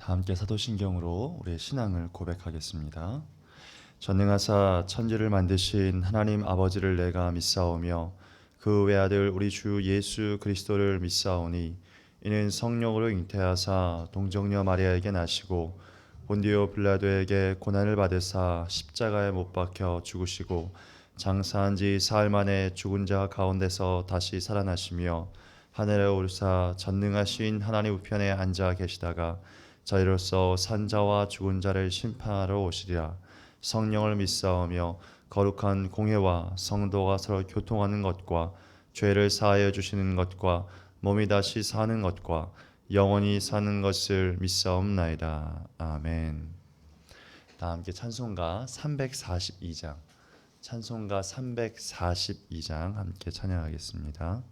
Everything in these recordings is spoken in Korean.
함께 사도신경으로 우리의 신앙을 고백하겠습니다. 전능하사 천지를 만드신 하나님 아버지를 내가 믿사오며 그 외아들 우리 주 예수 그리스도를 믿사오니 이는 성령으로 잉태하사 동정녀 마리아에게 나시고 본디오 빌라도에게 고난을 받으사 십자가에 못 박혀 죽으시고 장사한 지 사흘 만에 죽은 자 가운데서 다시 살아나시며 하늘에 오르사 전능하신 하나님 우편에 앉아 계시다가 저희로서 산자와 죽은 자를 심판하러 오시리라. 성령을 믿사오며 거룩한 공회와 성도가 서로 교통하는 것과 죄를 사하여 주시는 것과 몸이 다시 사는 것과 영원히 사는 것을 믿사옵나이다. 아멘. 다 함께 찬송가 342장 찬송가 342장 함께 찬양하겠습니다.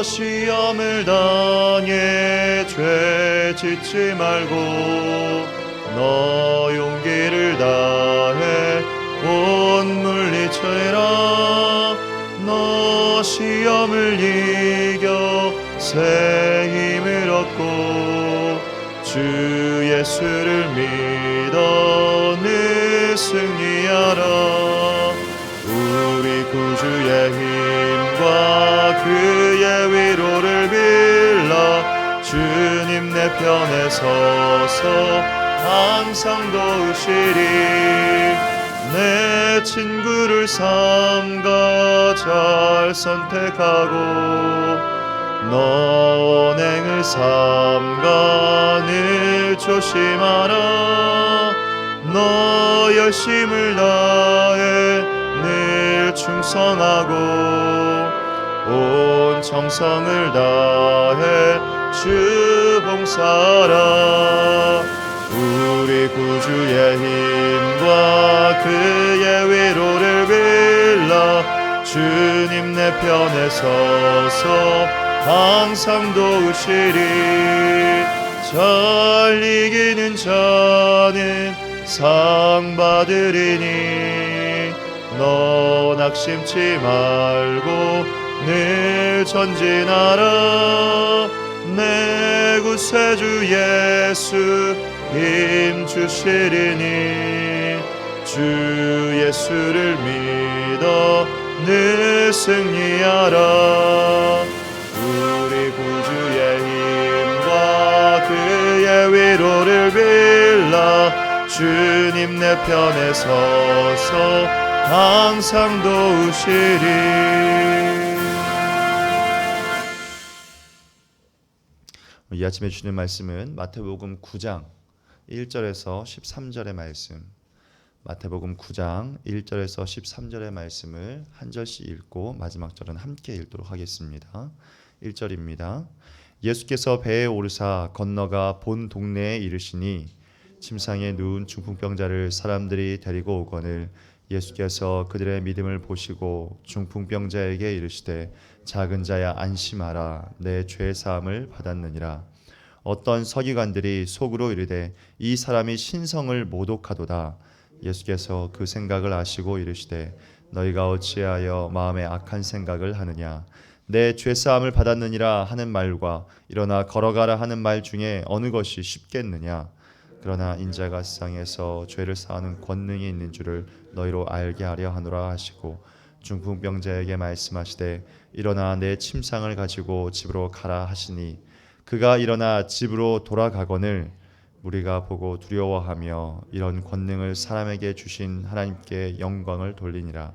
시험을 당해 죄 짓지 말고 너 용기를 다해 곧 물리쳐라. 너 시험을 이겨 새 힘을 얻고 주 예수를 믿어 늘 승리하라. 우리 구주의 힘과 그의 위로를 빌라. 주님 내 편에 서서 항상 도우시리. 내 친구를 삼가 잘 선택하고 너 언행을 삼가 늘 조심하라. 너 열심을 다해 늘 충성하고 온 정성을 다해 주 봉사하라. 우리 구주의 힘과 그의 위로를 빌라. 주님 내 편에 서서 항상 도우시리. 잘 이기는 자는 상 받으리니 너 낙심치 말고 늘 전진하라. 내 구세주 예수 힘 주시리니 주 예수를 믿어 늘 승리하라. 우리 구주의 힘과 그의 위로를 빌라. 주님 내 편에 서서 항상 도우시리. 이 아침에 주는 말씀은 마태복음 9장 1절에서 13절의 말씀, 마태복음 9장 1절에서 13절의 말씀을 한 절씩 읽고 마지막 절은 함께 읽도록 하겠습니다. 1절입니다. 예수께서 배에 오르사 건너가 본 동네에 이르시니 침상에 누운 중풍병자를 사람들이 데리고 오거늘 예수께서 그들의 믿음을 보시고 중풍병자에게 이르시되 작은 자야 안심하라. 내 죄 사함을 받았느니라. 어떤 서기관들이 속으로 이르되 이 사람이 신성을 모독하도다. 예수께서 그 생각을 아시고 이르시되 너희가 어찌하여 마음에 악한 생각을 하느냐. 내 죄 사함을 받았느니라 하는 말과 일어나 걸어가라 하는 말 중에 어느 것이 쉽겠느냐. 그러나 인자가 세상에서 죄를 사하는 권능이 있는 줄을 너희로 알게 하려 하노라 하시고 중풍병자에게 말씀하시되 일어나 내 침상을 가지고 집으로 가라 하시니 그가 일어나 집으로 돌아가거늘 무리가 보고 두려워하며 이런 권능을 사람에게 주신 하나님께 영광을 돌리니라.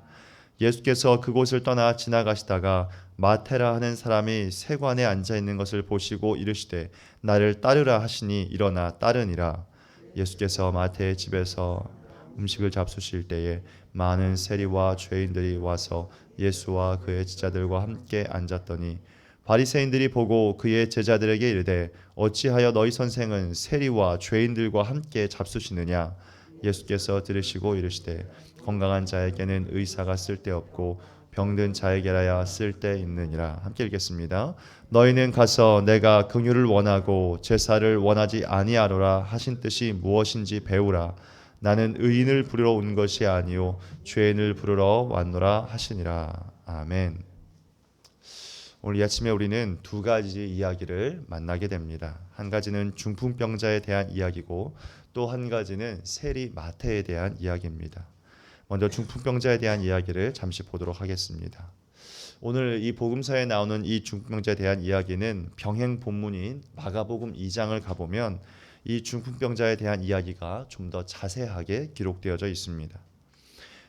예수께서 그곳을 떠나 지나가시다가 마테라 하는 사람이 세관에 앉아 있는 것을 보시고 이르시되 나를 따르라 하시니 일어나 따르니라. 예수께서 마태의 집에서 음식을 잡수실 때에 많은 세리와 죄인들이 와서 예수와 그의 제자들과 함께 앉았더니 바리새인들이 보고 그의 제자들에게 이르되 어찌하여 너희 선생은 세리와 죄인들과 함께 잡수시느냐. 예수께서 들으시고 이르시되 건강한 자에게는 의사가 쓸데없고 병든 자에게라야 쓸데있느니라. 함께 읽겠습니다. 너희는 가서 내가 긍휼을 원하고 제사를 원하지 아니하노라 하신 뜻이 무엇인지 배우라. 나는 의인을 부르러 온 것이 아니요 죄인을 부르러 왔노라 하시니라. 아멘. 오늘 이 아침에 우리는 두 가지 이야기를 만나게 됩니다. 한 가지는 중풍병자에 대한 이야기고 또 한 가지는 세리 마태에 대한 이야기입니다. 먼저 중풍병자에 대한 이야기를 잠시 보도록 하겠습니다. 오늘 이 복음서에 나오는 이 중풍병자에 대한 이야기는 병행 본문인 마가복음 2장을 가보면 이 중풍병자에 대한 이야기가 좀 더 자세하게 기록되어져 있습니다.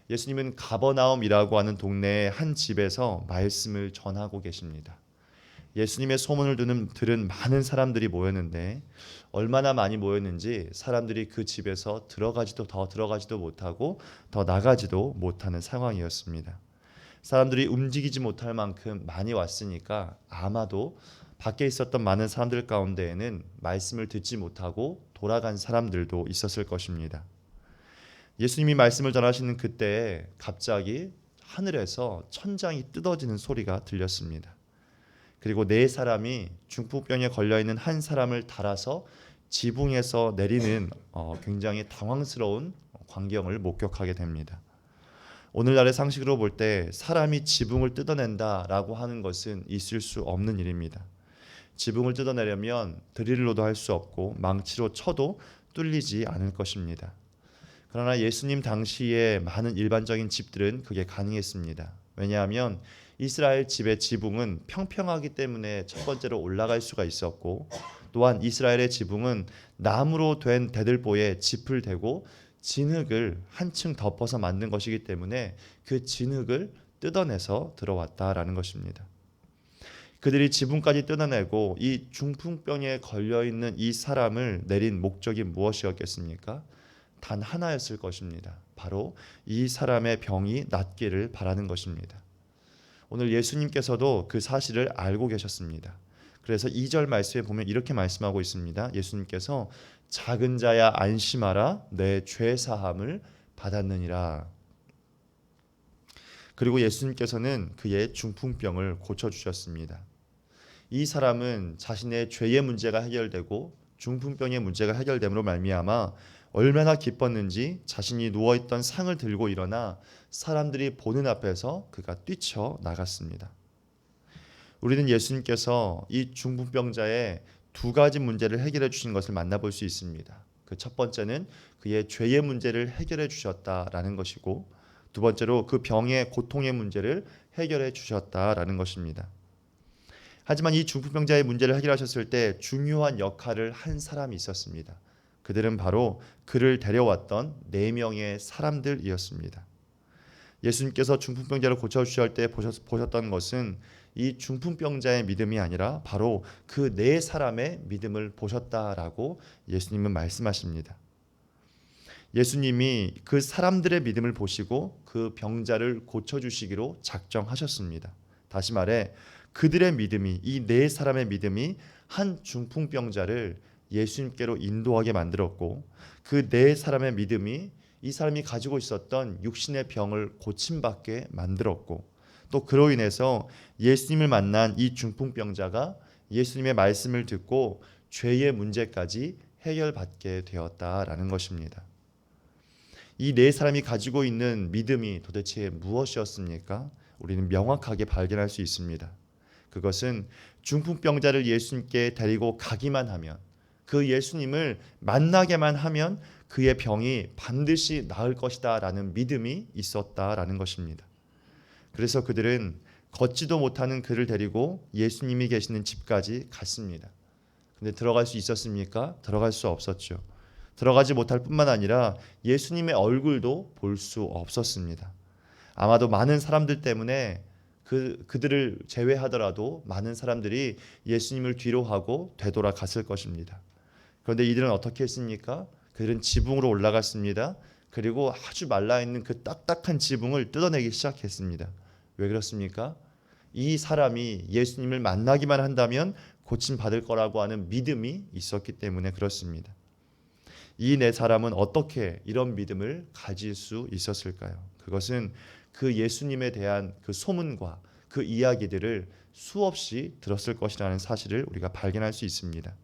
예수님은 가버나움이라고 하는 동네의 한 집에서 말씀을 전하고 계십니다. 예수님의 소문을 들은 많은 사람들이 모였는데 얼마나 많이 모였는지 사람들이 그 집에서 들어가지도 못하고 더 나가지도 못하는 상황이었습니다. 사람들이 움직이지 못할 만큼 많이 왔으니까 아마도 밖에 있었던 많은 사람들 가운데에는 말씀을 듣지 못하고 돌아간 사람들도 있었을 것입니다. 예수님이 말씀을 전하시는 그때에 갑자기 하늘에서 천장이 뜯어지는 소리가 들렸습니다. 그리고 네 사람이 중풍병에 걸려있는 한 사람을 달아서 지붕에서 내리는 굉장히 당황스러운 광경을 목격하게 됩니다. 오늘날의 상식으로 볼 때 사람이 지붕을 뜯어낸다라고 하는 것은 있을 수 없는 일입니다. 지붕을 뜯어내려면 드릴로도 할 수 없고 망치로 쳐도 뚫리지 않을 것입니다. 그러나 예수님 당시에 많은 일반적인 집들은 그게 가능했습니다. 왜냐하면 이스라엘 집의 지붕은 평평하기 때문에 첫 번째로 올라갈 수가 있었고 또한 이스라엘의 지붕은 나무로 된 대들보에 짚을 대고 진흙을 한층 덮어서 만든 것이기 때문에 그 진흙을 뜯어내서 들어왔다라는 것입니다. 그들이 지붕까지 뜯어내고 이 중풍병에 걸려있는 이 사람을 내린 목적이 무엇이었겠습니까? 단 하나였을 것입니다. 바로 이 사람의 병이 낫기를 바라는 것입니다. 오늘 예수님께서도 그 사실을 알고 계셨습니다. 그래서 2절 말씀에 보면 이렇게 말씀하고 있습니다. 예수님께서 작은 자야 안심하라 내 죄 사함을 받았느니라. 그리고 예수님께서는 그의 중풍병을 고쳐주셨습니다. 이 사람은 자신의 죄의 문제가 해결되고 중풍병의 문제가 해결됨으로 말미암아 얼마나 기뻤는지 자신이 누워있던 상을 들고 일어나 사람들이 보는 앞에서 그가 뛰쳐 나갔습니다. 우리는 예수님께서 이 중풍병자의 두 가지 문제를 해결해 주신 것을 만나볼 수 있습니다. 그 첫 번째는 그의 죄의 문제를 해결해 주셨다라는 것이고 두 번째로 그 병의 고통의 문제를 해결해 주셨다라는 것입니다. 하지만 이 중풍병자의 문제를 해결하셨을 때 중요한 역할을 한 사람이 있었습니다. 그들은 바로 그를 데려왔던 4명의 사람들이었습니다. 예수님께서 중풍병자를 고쳐주실 때 보셨던 것은 이 중풍병자의 믿음이 아니라 바로 그 4사람의 믿음을 보셨다라고 예수님은 말씀하십니다. 예수님이 그 사람들의 믿음을 보시고 그 병자를 고쳐주시기로 작정하셨습니다. 다시 말해 그들의 믿음이 이 4사람의 믿음이 한 중풍병자를 예수님께로 인도하게 만들었고 그 4사람의 믿음이 이 사람이 가지고 있었던 육신의 병을 고침받게 만들었고 또 그로 인해서 예수님을 만난 이 중풍병자가 예수님의 말씀을 듣고 죄의 문제까지 해결받게 되었다라는 것입니다. 이 4사람이 가지고 있는 믿음이 도대체 무엇이었습니까? 우리는 명확하게 발견할 수 있습니다. 그것은 중풍병자를 예수님께 데리고 가기만 하면 그 예수님을 만나게만 하면 그의 병이 반드시 나을 것이다 라는 믿음이 있었다라는 것입니다. 그래서 그들은 걷지도 못하는 그를 데리고 예수님이 계시는 집까지 갔습니다. 근데 들어갈 수 있었습니까? 들어갈 수 없었죠. 들어가지 못할 뿐만 아니라 예수님의 얼굴도 볼 수 없었습니다. 아마도 많은 사람들 때문에 그들을 제외하더라도 많은 사람들이 예수님을 뒤로하고 되돌아갔을 것입니다. 그런데 이들은 어떻게 했습니까? 그들은 지붕으로 올라갔습니다. 그리고 아주 말라있는 그 딱딱한 지붕을 뜯어내기 시작했습니다. 왜 그렇습니까? 이 사람이 예수님을 만나기만 한다면 고침받을 거라고 하는 믿음이 있었기 때문에 그렇습니다. 이 4사람은 어떻게 이런 믿음을 가질 수 있었을까요? 그것은 그 예수님에 대한 그 소문과 그 이야기들을 수없이 들었을 것이라는 사실을 우리가 발견할 수 있습니다.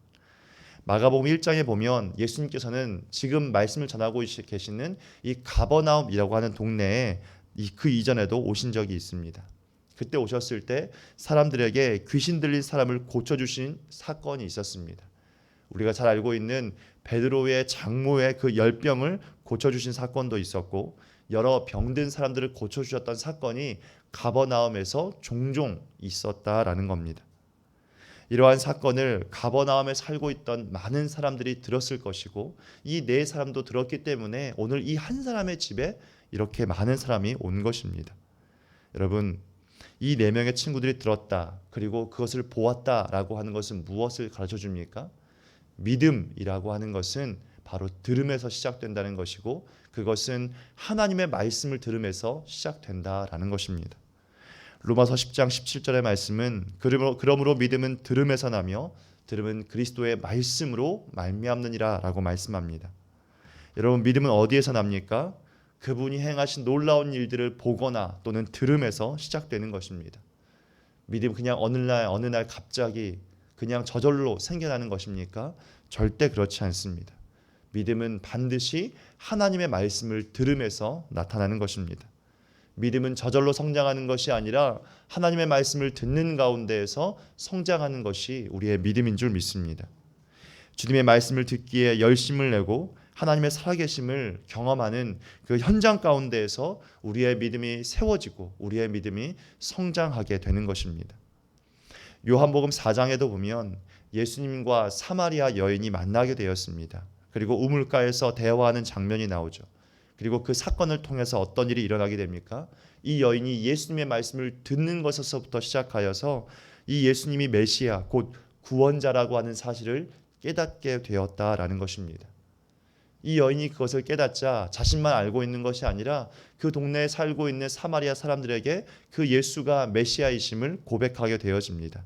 마가복음 1장에 보면 예수님께서는 지금 말씀을 전하고 계시는 이 가버나움이라고 하는 동네에 그 이전에도 오신 적이 있습니다. 그때 오셨을 때 사람들에게 귀신 들린 사람을 고쳐주신 사건이 있었습니다. 우리가 잘 알고 있는 베드로의 장모의 그 열병을 고쳐주신 사건도 있었고, 여러 병든 사람들을 고쳐주셨던 사건이 가버나움에서 종종 있었다라는 겁니다. 이러한 사건을 가버나움에 살고 있던 많은 사람들이 들었을 것이고, 이 네 사람도 들었기 때문에 오늘 이 한 사람의 집에 이렇게 많은 사람이 온 것입니다. 여러분, 이 네 명의 친구들이 들었다, 그리고 그것을 보았다라고 하는 것은 무엇을 가르쳐 줍니까? 믿음이라고 하는 것은 바로 들음에서 시작된다는 것이고, 그것은 하나님의 말씀을 들음에서 시작된다라는 것입니다. 로마서 10장 17절의 말씀은 그러므로 믿음은 들음에서 나며 들음은 그리스도의 말씀으로 말미암느니라 라고 말씀합니다. 여러분, 믿음은 어디에서 납니까? 그분이 행하신 놀라운 일들을 보거나 또는 들음에서 시작되는 것입니다. 믿음 그냥 어느 날 갑자기 그냥 저절로 생겨나는 것입니까? 절대 그렇지 않습니다. 믿음은 반드시 하나님의 말씀을 들음에서 나타나는 것입니다. 믿음은 저절로 성장하는 것이 아니라 하나님의 말씀을 듣는 가운데에서 성장하는 것이 우리의 믿음인 줄 믿습니다. 주님의 말씀을 듣기에 열심을 내고 하나님의 살아계심을 경험하는 그 현장 가운데에서 우리의 믿음이 세워지고 우리의 믿음이 성장하게 되는 것입니다. 요한복음 4장에도 보면 예수님과 사마리아 여인이 만나게 되었습니다. 그리고 우물가에서 대화하는 장면이 나오죠. 그리고 그 사건을 통해서 어떤 일이 일어나게 됩니까? 이 여인이 예수님의 말씀을 듣는 것에서부터 시작하여서 이 예수님이 메시아 곧 구원자라고 하는 사실을 깨닫게 되었다라는 것입니다. 이 여인이 그것을 깨닫자 자신만 알고 있는 것이 아니라 그 동네에 살고 있는 사마리아 사람들에게 그 예수가 메시아이심을 고백하게 되어집니다.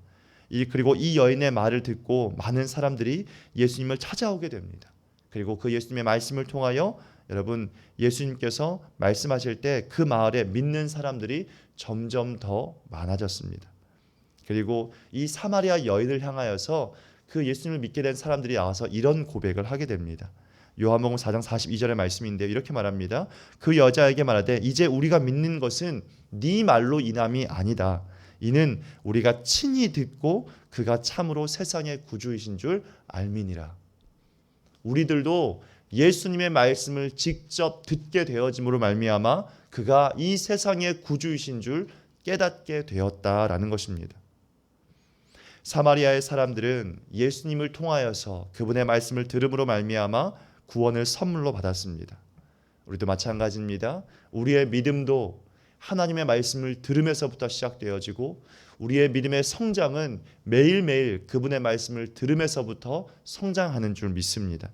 그리고 이 여인의 말을 듣고 많은 사람들이 예수님을 찾아오게 됩니다. 그리고 그 예수님의 말씀을 통하여 여러분, 예수님께서 말씀하실 때 그 마을에 믿는 사람들이 점점 더 많아졌습니다. 그리고 이 사마리아 여인을 향하여서 그 예수님을 믿게 된 사람들이 나와서 이런 고백을 하게 됩니다. 요한복음 4장 42절의 말씀인데요, 이렇게 말합니다. 그 여자에게 말하되 이제 우리가 믿는 것은 네 말로 인함이 아니다. 이는 우리가 친히 듣고 그가 참으로 세상의 구주이신 줄 알미니라. 우리들도 예수님의 말씀을 직접 듣게 되어짐으로 말미암아 그가 이 세상의 구주이신 줄 깨닫게 되었다라는 것입니다. 사마리아의 사람들은 예수님을 통하여서 그분의 말씀을 들음으로 말미암아 구원을 선물로 받았습니다. 우리도 마찬가지입니다. 우리의 믿음도 하나님의 말씀을 들음에서부터 시작되어지고 우리의 믿음의 성장은 매일매일 그분의 말씀을 들음에서부터 성장하는 줄 믿습니다.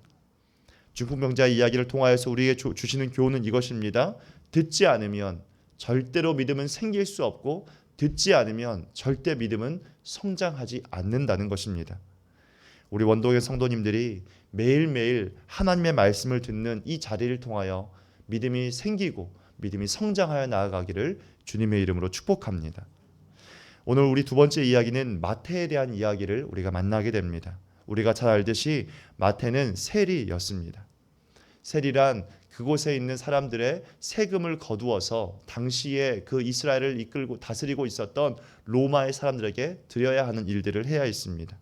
중풍병자의 이야기를 통하여서 우리에게 주시는 교훈은 이것입니다. 듣지 않으면 절대로 믿음은 생길 수 없고 듣지 않으면 절대 믿음은 성장하지 않는다는 것입니다. 우리 원동의 성도님들이 매일매일 하나님의 말씀을 듣는 이 자리를 통하여 믿음이 생기고 믿음이 성장하여 나아가기를 주님의 이름으로 축복합니다. 오늘 우리 두 번째 이야기는 마태에 대한 이야기를 우리가 만나게 됩니다. 우리가 잘 알듯이 마태는 세리였습니다. 세리란 그곳에 있는 사람들의 세금을 거두어서 당시에 그 이스라엘을 이끌고 다스리고 있었던 로마의 사람들에게 드려야 하는 일들을 해야 했습니다.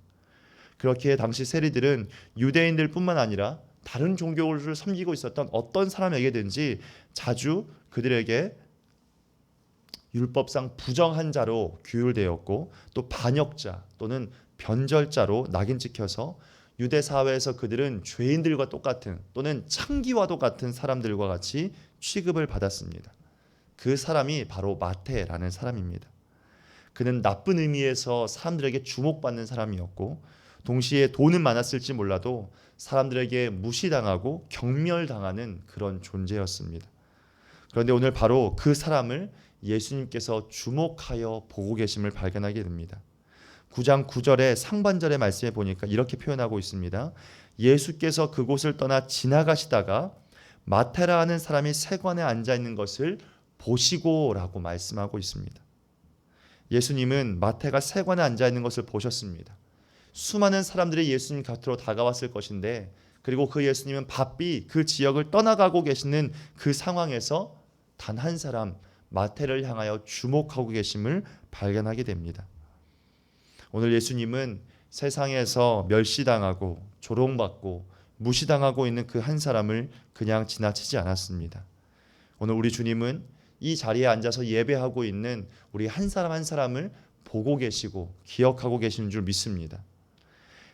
그렇기에 당시 세리들은 유대인들뿐만 아니라 다른 종교를 섬기고 있었던 어떤 사람에게든지 자주 그들에게 율법상 부정한 자로 규율되었고 또 반역자 또는 변절자로 낙인 찍혀서 유대 사회에서 그들은 죄인들과 똑같은 또는 창기와도 같은 사람들과 같이 취급을 받았습니다. 그 사람이 바로 마태라는 사람입니다. 그는 나쁜 의미에서 사람들에게 주목받는 사람이었고 동시에 돈은 많았을지 몰라도 사람들에게 무시당하고 경멸당하는 그런 존재였습니다. 그런데 오늘 바로 그 사람을 예수님께서 주목하여 보고 계심을 발견하게 됩니다. 9장 9절의 상반절의 말씀에 보니까 이렇게 표현하고 있습니다. 예수께서 그곳을 떠나 지나가시다가 마태라 하는 사람이 세관에 앉아 있는 것을 보시고라고 말씀하고 있습니다. 예수님은 마태가 세관에 앉아 있는 것을 보셨습니다. 수많은 사람들이 예수님 곁으로 다가왔을 것인데, 그리고 그 예수님은 바삐 그 지역을 떠나가고 계시는 그 상황에서 단 한 사람 마태를 향하여 주목하고 계심을 발견하게 됩니다. 오늘 예수님은 세상에서 멸시당하고 조롱받고 무시당하고 있는 그 한 사람을 그냥 지나치지 않았습니다. 오늘 우리 주님은 이 자리에 앉아서 예배하고 있는 우리 한 사람 한 사람을 보고 계시고 기억하고 계시는 줄 믿습니다.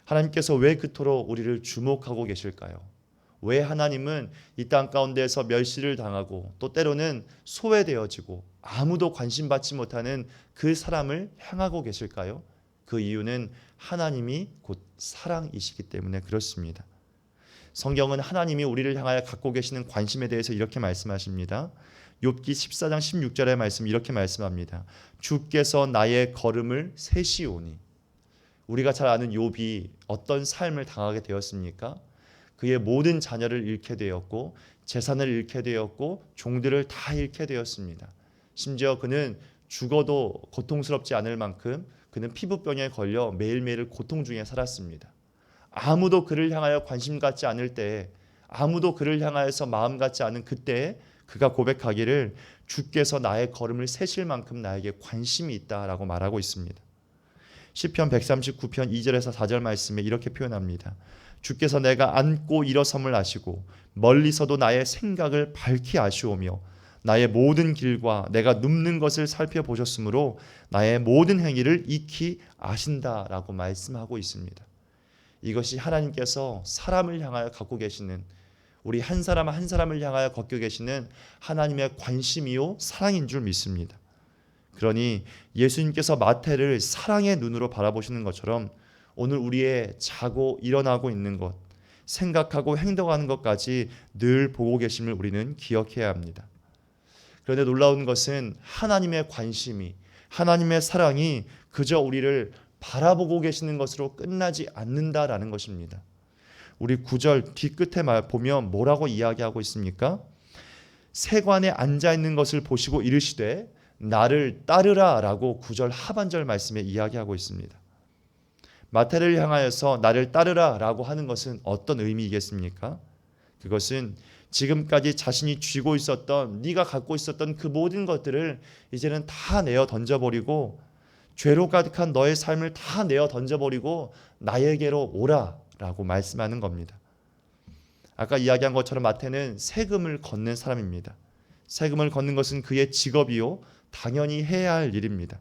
하나님께서 왜 그토록 우리를 주목하고 계실까요? 왜 하나님은 이 땅 가운데에서 멸시를 당하고 또 때로는 소외되어지고 아무도 관심받지 못하는 그 사람을 향하고 계실까요? 그 이유는 하나님이 곧 사랑이시기 때문에 그렇습니다. 성경은 하나님이 우리를 향하여 갖고 계시는 관심에 대해서 이렇게 말씀하십니다. 욥기 14장 16절의 말씀 이렇게 말씀합니다. 주께서 나의 걸음을 세시오니. 우리가 잘 아는 욥이 어떤 삶을 당하게 되었습니까? 그의 모든 자녀를 잃게 되었고 재산을 잃게 되었고 종들을 다 잃게 되었습니다. 심지어 그는 죽어도 고통스럽지 않을 만큼 그는 피부병에 걸려 매일매일 고통 중에 살았습니다. 아무도 그를 향하여 관심 갖지 않을 때에, 아무도 그를 향하여서 마음 갖지 않은 그때에 그가 고백하기를 주께서 나의 걸음을 세실 만큼 나에게 관심이 있다라고 말하고 있습니다. 시편 139편 2절에서 4절 말씀에 이렇게 표현합니다. 주께서 내가 앉고 일어섬을 아시고 멀리서도 나의 생각을 밝히 아시오며 나의 모든 길과 내가 눕는 것을 살펴보셨으므로 나의 모든 행위를 익히 아신다라고 말씀하고 있습니다. 이것이 하나님께서 사람을 향하여 갖고 계시는, 우리 한 사람 한 사람을 향하여 갖고 계시는 하나님의 관심이요 사랑인 줄 믿습니다. 그러니 예수님께서 마태를 사랑의 눈으로 바라보시는 것처럼 오늘 우리의 자고 일어나고 있는 것, 생각하고 행동하는 것까지 늘 보고 계심을 우리는 기억해야 합니다. 그런데 놀라운 것은 하나님의 관심이, 하나님의 사랑이 그저 우리를 바라보고 계시는 것으로 끝나지 않는다라는 것입니다. 우리 9절 뒤끝에 보면 뭐라고 이야기하고 있습니까? 세관에 앉아있는 것을 보시고 이르시되 나를 따르라 라고 9절 하반절 말씀에 이야기하고 있습니다. 마태를 향하여서 나를 따르라 라고 하는 것은 어떤 의미이겠습니까? 그것은 지금까지 자신이 쥐고 있었던, 네가 갖고 있었던 그 모든 것들을 이제는 다 내어 던져버리고 죄로 가득한 너의 삶을 다 내어 던져버리고 나에게로 오라 라고 말씀하는 겁니다. 아까 이야기한 것처럼 마태는 세금을 걷는 사람입니다. 세금을 걷는 것은 그의 직업이요 당연히 해야 할 일입니다.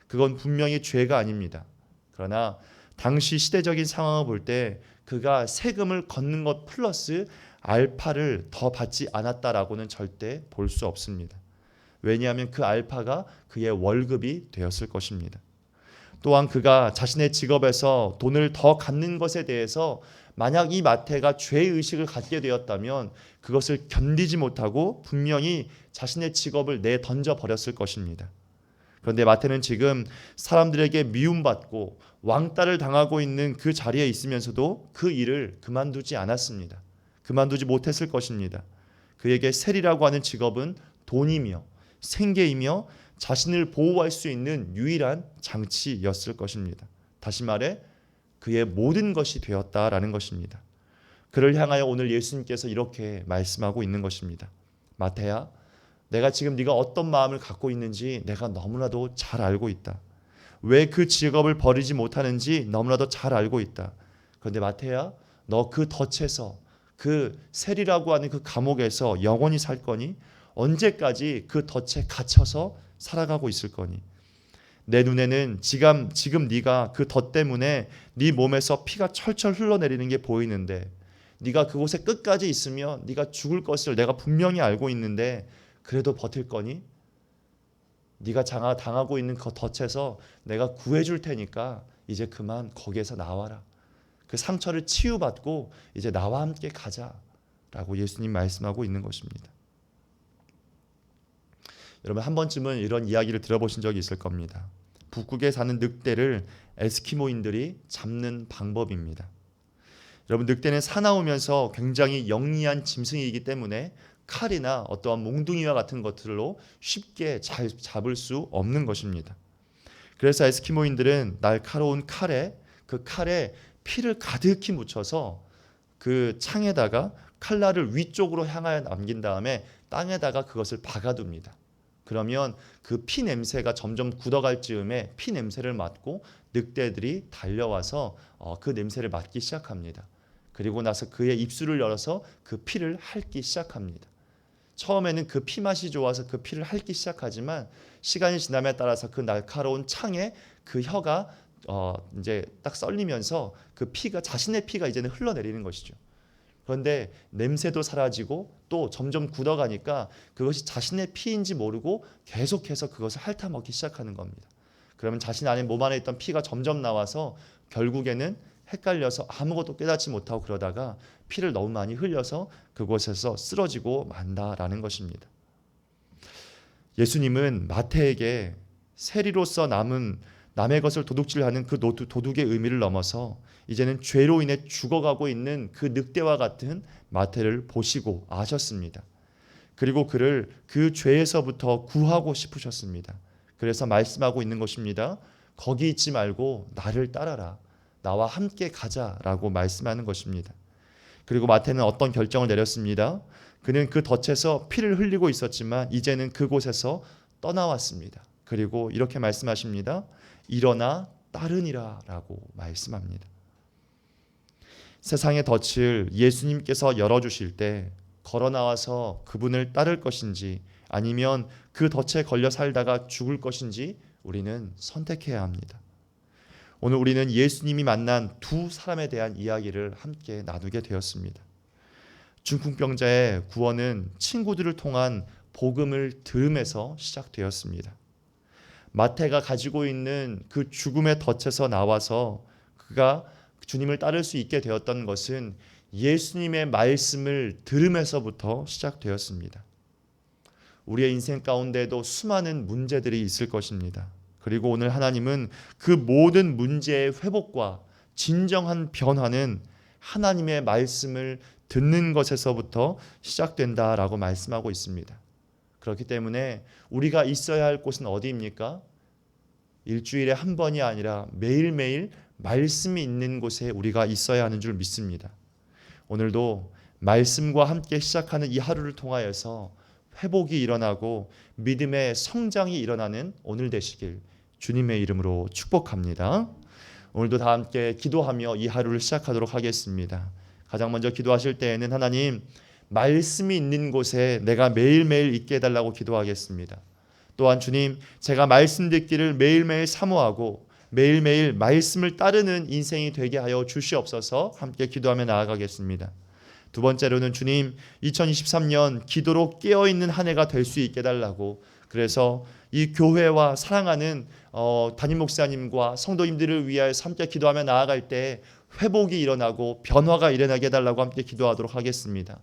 그건 분명히 죄가 아닙니다. 그러나 당시 시대적인 상황을 볼 때 그가 세금을 걷는 것 플러스 알파를 더 받지 않았다라고는 절대 볼 수 없습니다. 왜냐하면 그 알파가 그의 월급이 되었을 것입니다. 또한 그가 자신의 직업에서 돈을 더 갖는 것에 대해서 만약 이 마태가 죄의식을 갖게 되었다면 그것을 견디지 못하고 분명히 자신의 직업을 내던져 버렸을 것입니다. 그런데 마태는 지금 사람들에게 미움받고 왕따를 당하고 있는 그 자리에 있으면서도 그 일을 그만두지 않았습니다. 그만두지 못했을 것입니다. 그에게 세리라고 하는 직업은 돈이며 생계이며 자신을 보호할 수 있는 유일한 장치였을 것입니다. 다시 말해 그의 모든 것이 되었다라는 것입니다. 그를 향하여 오늘 예수님께서 이렇게 말씀하고 있는 것입니다. 마태야, 내가 지금 네가 어떤 마음을 갖고 있는지 내가 너무나도 잘 알고 있다. 왜 그 직업을 버리지 못하는지 너무나도 잘 알고 있다. 그런데 마태야, 너 그 덫에서, 그 세리라고 하는 그 감옥에서 영원히 살 거니? 언제까지 그 덫에 갇혀서 살아가고 있을 거니? 내 눈에는 지금 네가 그 덫 때문에 네 몸에서 피가 철철 흘러내리는 게 보이는데, 네가 그곳에 끝까지 있으면 네가 죽을 것을 내가 분명히 알고 있는데 그래도 버틸 거니? 네가 당하고 있는 그 덫에서 내가 구해줄 테니까 이제 그만 거기에서 나와라. 그 상처를 치유받고 이제 나와 함께 가자라고 예수님 말씀하고 있는 것입니다. 여러분 한 번쯤은 이런 이야기를 들어보신 적이 있을 겁니다. 북극에 사는 늑대를 에스키모인들이 잡는 방법입니다. 여러분 늑대는 사나우면서 굉장히 영리한 짐승이기 때문에 칼이나 어떠한 몽둥이와 같은 것들로 쉽게 잘 잡을 수 없는 것입니다. 그래서 에스키모인들은 날카로운 그 칼에 피를 가득히 묻혀서 그 창에다가 칼날을 위쪽으로 향하여 남긴 다음에 땅에다가 그것을 박아둡니다. 그러면 그 피 냄새가 점점 굳어갈 즈음에 피 냄새를 맡고 늑대들이 달려와서 그 냄새를 맡기 시작합니다. 그리고 나서 그의 입술을 열어서 그 피를 핥기 시작합니다. 처음에는 그 피 맛이 좋아서 그 피를 핥기 시작하지만 시간이 지남에 따라서 그 날카로운 창에 그 혀가 이제 딱 썰리면서 그 피가 자신의 피가 이제는 흘러내리는 것이죠. 그런데 냄새도 사라지고 또 점점 굳어가니까 그것이 자신의 피인지 모르고 계속해서 그것을 핥아먹기 시작하는 겁니다. 그러면 자신 안에 몸 안에 있던 피가 점점 나와서 결국에는 헷갈려서 아무것도 깨닫지 못하고 그러다가 피를 너무 많이 흘려서 그곳에서 쓰러지고 만다라는 것입니다. 예수님은 마태에게 세리로서 남의 것을 도둑질하는 그 도둑의 의미를 넘어서 이제는 죄로 인해 죽어가고 있는 그 늑대와 같은 마태를 보시고 아셨습니다. 그리고 그를 그 죄에서부터 구하고 싶으셨습니다. 그래서 말씀하고 있는 것입니다. 거기 있지 말고 나를 따라라. 나와 함께 가자라고 말씀하는 것입니다. 그리고 마태는 어떤 결정을 내렸습니다. 그는 그 덫에서 피를 흘리고 있었지만 이제는 그곳에서 떠나왔습니다. 그리고 이렇게 말씀하십니다. 일어나 따르니라 라고 말씀합니다. 세상의 덫을 예수님께서 열어주실 때 걸어 나와서 그분을 따를 것인지 아니면 그 덫에 걸려 살다가 죽을 것인지 우리는 선택해야 합니다. 오늘 우리는 예수님이 만난 두 사람에 대한 이야기를 함께 나누게 되었습니다. 중풍병자의 구원은 친구들을 통한 복음을 들음에서 시작되었습니다. 마태가 가지고 있는 그 죽음의 덫에서 나와서 그가 주님을 따를 수 있게 되었던 것은 예수님의 말씀을 들음에서부터 시작되었습니다. 우리의 인생 가운데도 수많은 문제들이 있을 것입니다. 그리고 오늘 하나님은 그 모든 문제의 회복과 진정한 변화는 하나님의 말씀을 듣는 것에서부터 시작된다라고 말씀하고 있습니다. 그렇기 때문에 우리가 있어야 할 곳은 어디입니까? 일주일에 한 번이 아니라 매일매일 말씀이 있는 곳에 우리가 있어야 하는 줄 믿습니다. 오늘도 말씀과 함께 시작하는 이 하루를 통하여서 회복이 일어나고 믿음의 성장이 일어나는 오늘 되시길 주님의 이름으로 축복합니다. 오늘도 다 함께 기도하며 이 하루를 시작하도록 하겠습니다. 가장 먼저 기도하실 때에는 하나님 말씀이 있는 곳에 내가 매일매일 있게 해달라고 기도하겠습니다. 또한 주님 제가 말씀 듣기를 매일매일 사모하고 매일매일 말씀을 따르는 인생이 되게 하여 주시옵소서 함께 기도하며 나아가겠습니다. 두 번째로는 주님 2023년 기도로 깨어있는 한 해가 될 수 있게 해달라고 그래서 이 교회와 사랑하는 담임 목사님과 성도님들을 위하여 함께 기도하며 나아갈 때 회복이 일어나고 변화가 일어나게 해달라고 함께 기도하도록 하겠습니다.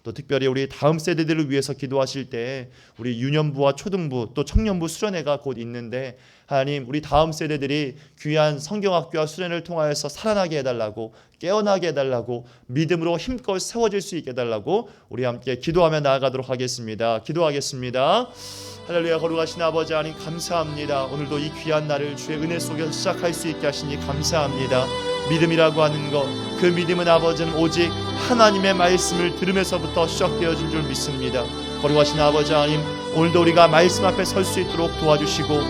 또 특별히 우리 다음 세대들을 위해서 기도하실 때 우리 유년부와 초등부 또 청년부 수련회가 곧 있는데 하나님 우리 다음 세대들이 귀한 성경학교와 수련을 통하여서 살아나게 해달라고 깨어나게 해달라고 믿음으로 힘껏 세워질 수 있게 해달라고 우리 함께 기도하며 나아가도록 하겠습니다. 기도하겠습니다. 할렐루야. 거룩하신 아버지 하나님 감사합니다. 오늘도 이 귀한 날을 주의 은혜 속에서 시작할 수 있게 하시니 감사합니다. 믿음이라고 하는 것, 그 믿음은 아버지는 오직 하나님의 말씀을 들으면서부터 시작되어진 줄 믿습니다. 거룩하신 아버지 하나님 오늘도 우리가 말씀 앞에 설 수 있도록 도와주시고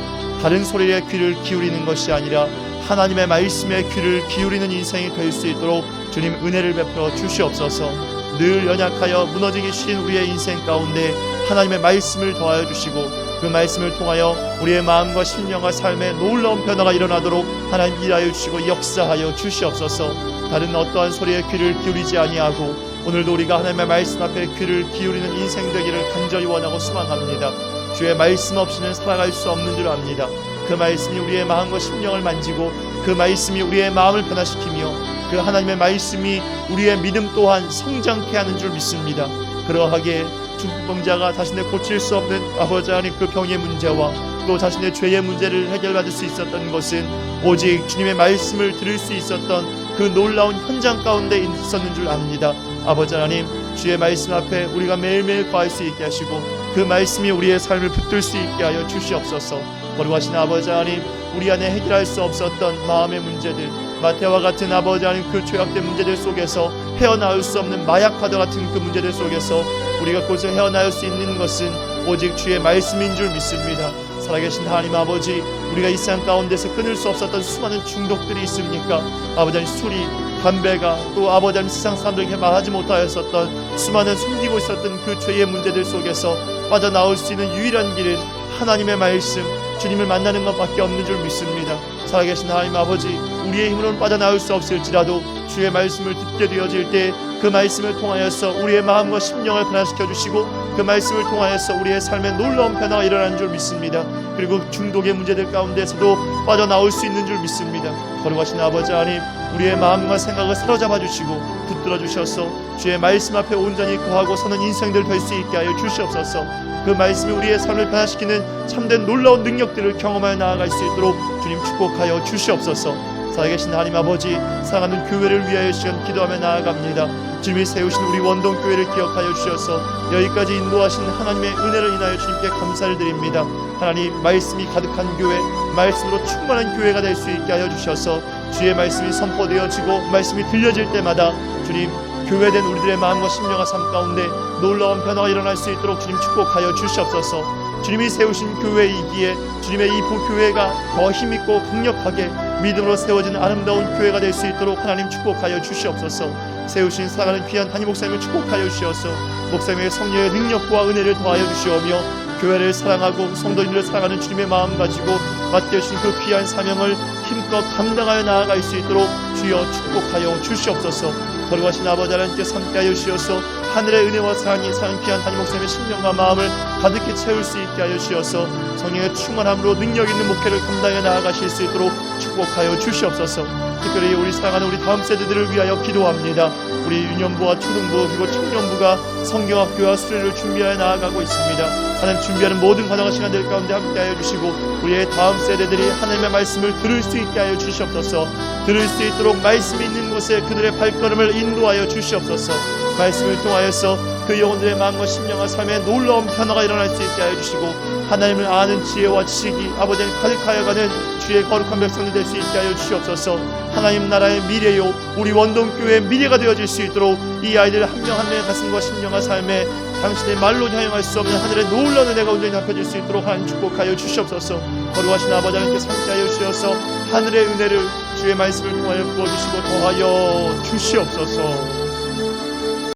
다른 소리에 귀를 기울이는 것이 아니라 하나님의 말씀에 귀를 기울이는 인생이 될 수 있도록 주님 은혜를 베풀어 주시옵소서. 늘 연약하여 무너지기 쉬운 우리의 인생 가운데 하나님의 말씀을 더하여 주시고 그 말씀을 통하여 우리의 마음과 심령과 삶에 놀라운 변화가 일어나도록 하나님 일하여 주시고 역사하여 주시옵소서. 다른 어떠한 소리에 귀를 기울이지 아니하고 오늘도 우리가 하나님의 말씀 앞에 귀를 기울이는 인생 되기를 간절히 원하고 소망합니다. 주의 말씀 없이는 살아갈 수 없는 줄 압니다. 그 말씀이 우리의 마음과 심령을 만지고 그 말씀이 우리의 마음을 변화시키며 그 하나님의 말씀이 우리의 믿음 또한 성장케 하는 줄 믿습니다. 그러하기에 중풍병자가 자신의 고칠 수 없는 아버지 하나님 그 병의 문제와 또 자신의 죄의 문제를 해결받을 수 있었던 것은 오직 주님의 말씀을 들을 수 있었던 그 놀라운 현장 가운데 있었는 줄 압니다. 아버지 하나님 주의 말씀 앞에 우리가 매일매일 거할 수 있게 하시고 그 말씀이 우리의 삶을 붙들 수 있게 하여 주시옵소서. 거룩하신 아버지 하나님, 우리 안에 해결할 수 없었던 마음의 문제들, 마태와 같은 아버지 하나님 그 죄악된 문제들 속에서 헤어나올 수 없는 마약과도 같은 그 문제들 속에서 우리가 그것을 헤어나올 수 있는 것은 오직 주의 말씀인 줄 믿습니다. 살아계신 하나님 아버지, 우리가 이 세상 가운데서 끊을 수 없었던 수많은 중독들이 있습니까? 아버지 하나님, 술이, 담배가, 또 아버지 하나님 세상 사람들에게 말하지 못하였었던 수많은 숨기고 있었던 그 죄의 문제들 속에서 빠져나올 수 있는 유일한 길은 하나님의 말씀, 주님을 만나는 것밖에 없는 줄 믿습니다. 살아계신 하나님 아버지, 우리의 힘으로는 빠져나올 수 없을지라도 주의 말씀을 듣게 되어질 때 그 말씀을 통하여서 우리의 마음과 심령을 변화시켜 주시고 그 말씀을 통하여서 우리의 삶에 놀라운 변화가 일어나는 줄 믿습니다. 그리고 중독의 문제들 가운데서도 빠져나올 수 있는 줄 믿습니다. 거룩하신 아버지 하나님, 우리의 마음과 생각을 사로잡아 주시고 붙들어 주셔서 주의 말씀 앞에 온전히 거하고 서는 인생들 될 수 있게 하여 주시옵소서. 그 말씀이 우리의 삶을 변화시키는 참된 놀라운 능력들을 경험하여 나아갈 수 있도록 주님 축복하여 주시옵소서. 살아계신 하나님 아버지, 사랑하는 교회를 위하여 시간 기도하며 나아갑니다. 주님이 세우신 우리 원동교회를 기억하여 주셔서 여기까지 인도하신 하나님의 은혜를 인하여 주님께 감사를 드립니다. 하나님, 말씀이 가득한 교회, 말씀으로 충만한 교회가 될 수 있게 하여 주셔서 주의 말씀이 선포되어지고 말씀이 들려질 때마다 주님, 교회된 우리들의 마음과 심령과 삶 가운데 놀라운 변화가 일어날 수 있도록 주님 축복하여 주시옵소서. 주님이 세우신 교회이기에 주님의 이 교회가 더 힘있고 강력하게 믿음으로 세워진 아름다운 교회가 될 수 있도록 하나님 축복하여 주시옵소서. 세우신 사랑하는 귀한 담임 목사님을 축복하여 주셔서 목사님의 성령의 능력과 은혜를 더하여 주시오며 교회를 사랑하고 성도님을 사랑하는 주님의 마음 가지고 맡겨주신 그 귀한 사명을 힘껏 감당하여 나아갈 수 있도록 주여 축복하여 주시옵소서. 거룩하신 아버지 하나님께서 함께하여 주시어서 하늘의 은혜와 사랑이 사는 귀한 담임 목사님의 심령과 마음을 가득히 채울 수 있게 하여 주셔서 성령의 충만함으로 능력 있는 목회를 감당해 나아가실 수 있도록 축복하여 주시옵소서. 특별히 우리 사랑하는 우리 다음 세대들을 위하여 기도합니다. 우리 유년부와 초등부 그리고 청년부가 성경학교와 수련을 준비하여 나아가고 있습니다. 하나님, 준비하는 모든 과정과 시간들 가운데 함께하여 주시고 우리의 다음 세대들이 하나님의 말씀을 들을 수 있게 하여 주시옵소서. 들을 수 있도록 말씀이 있는 곳에 그들의 발걸음을 인도하여 주시옵소서. 말씀을 통하여서 그 영혼들의 마음과 심령과 삶에 놀라운 변화가 일어날 수 있게 하여 주시고 하나님을 아는 지혜와 지식이 아버지를 가득하여가는 주의 거룩한 백성이 될 수 있게 하여 주시옵소서. 하나님 나라의 미래요, 우리 원동교회의 미래가 되어질 수 있도록 이 아이들 한 명 한 명의 가슴과 심령과 삶에 당신의 말로 향할 수 없는 하늘의 놀라운 은혜가 온전히 잡혀질 수 있도록 하나님 축복하여 주시옵소서. 거룩하신 아버지 하나님께 함께하여 주셔서 하늘의 은혜를 주의 말씀을 통하여 부어주시고 더하여 주시옵소서.